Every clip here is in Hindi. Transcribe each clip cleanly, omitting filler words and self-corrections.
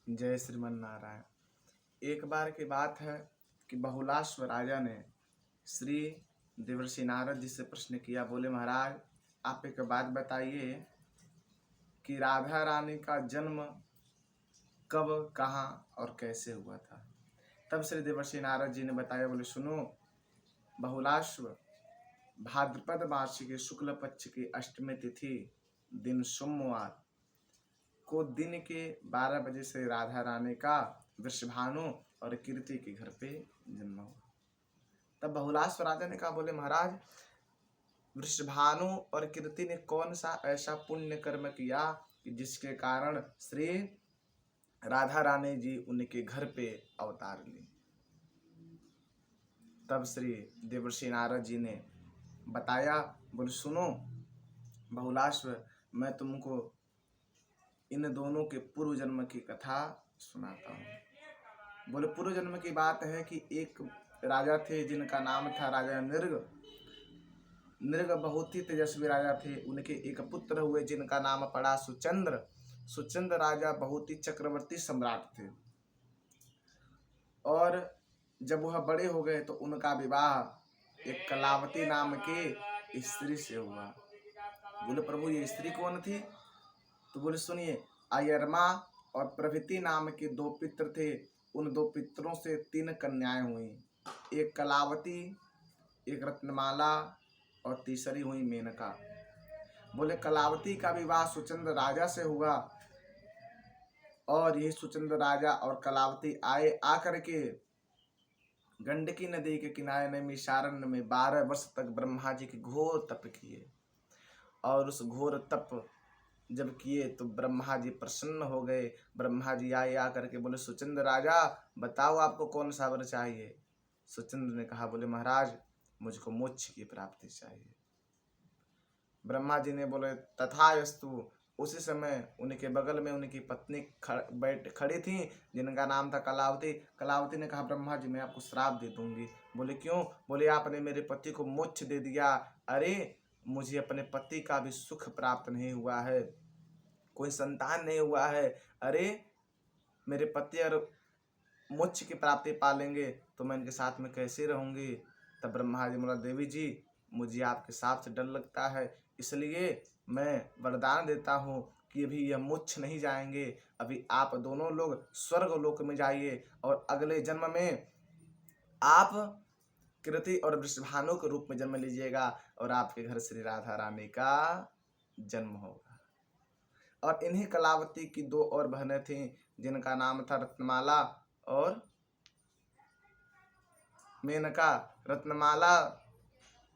जय श्रीमन नारायण। एक बार की बात है कि बहुलाश्व राजा ने श्री देवर्षि नारद जी से प्रश्न किया। बोले महाराज, आप एक बात बताइए कि राधा रानी का जन्म कब, कहाँ और कैसे हुआ था। तब श्री देवर्षि नारद जी ने बताया। बोले सुनो, बहुलाश्व भाद्रपद मास के शुक्ल पक्ष की अष्टमी तिथि दिन सोमवार को दिन के 12 बजे से राधा रानी का वृषभानु और कीर्ति के घर पे जन्म हुआ। तब बहुलाश्व राजा ने कहा, बोले महाराज, वृषभानु और कीर्ति ने कौन सा ऐसा पुण्य कर्म किया कि जिसके कारण श्री राधा रानी जी उनके घर पे अवतार ली। तब श्री देवर्षि नारद जी ने बताया। बोले सुनो बहुलाश्व, मैं तुमको इन दोनों के पूर्व जन्म की कथा सुनाता हूँ। बोले पूर्व जन्म की बात है कि एक राजा थे जिनका नाम था राजा नृग। नृग बहुत ही तेजस्वी राजा थे। उनके एक पुत्र हुए जिनका नाम पड़ा सुचंद्र। सुचंद्र राजा बहुत ही चक्रवर्ती सम्राट थे और जब वह बड़े हो गए तो उनका विवाह एक कलावती नाम के स्त्री से हुआ। बोले प्रभु, ये स्त्री कौन थी? तो बोले सुनिए, अयरमा और प्रभृति नाम के 2 पित्र थे। उन 2 पितरों से 3 कन्याएं हुई, एक कलावती, एक रत्नमाला और तीसरी हुई मेनका। बोले कलावती का विवाह सुचंद्र राजा से हुआ और यही सुचंद्र राजा और कलावती आकर के गंडकी नदी के किनारे नैमिषारण्य में 12 वर्ष तक ब्रह्मा जी के घोर तप किए। और उस घोर तप जब किए तो ब्रह्मा जी प्रसन्न हो गए। ब्रह्मा जी आए आकर के बोले, सुचंद्र राजा बताओ आपको कौन सा वर चाहिए। सुचंद्र ने कहा, बोले महाराज, मुझको मोक्ष की प्राप्ति चाहिए। ब्रह्मा जी ने बोले तथास्तु। उसी समय उनके बगल में उनकी पत्नी खड़ी थी जिनका नाम था कलावती। कलावती ने कहा, ब्रह्मा जी मैं आपको श्राप दे दूंगी। बोले क्यों? बोले आपने मेरे पति को मोक्ष दे दिया। अरे मुझे अपने पति का भी सुख प्राप्त नहीं हुआ है, कोई संतान नहीं हुआ है। अरे मेरे पति और मोक्ष की प्राप्ति पालेंगे तो मैं इनके साथ में कैसे रहूंगी। तब ब्रह्मा जी बोला, देवी जी मुझे आपके साथ से डर लगता है, इसलिए मैं वरदान देता हूँ कि अभी यह मोक्ष नहीं जाएंगे। अभी आप दोनों लोग स्वर्ग लोक में जाइए और अगले जन्म में आप कीर्ति और वृषभानु के रूप में जन्म लीजिएगा और आपके घर श्री राधा रानी का जन्म होगा। और इन्हीं कलावती की 2 और बहनें थीं जिनका नाम था रत्नमाला और मेनका। रत्नमाला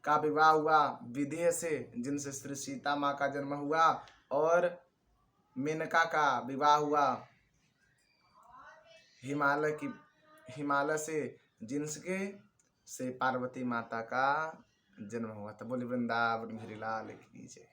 का विवाह हुआ विदेह से जिनसे श्री सीता माँ का जन्म हुआ और मेनका का विवाह हुआ हिमालय से जिनके से पार्वती माता का जन्म हुआ था। बोले वृंदावन बिहारी लाल की जय।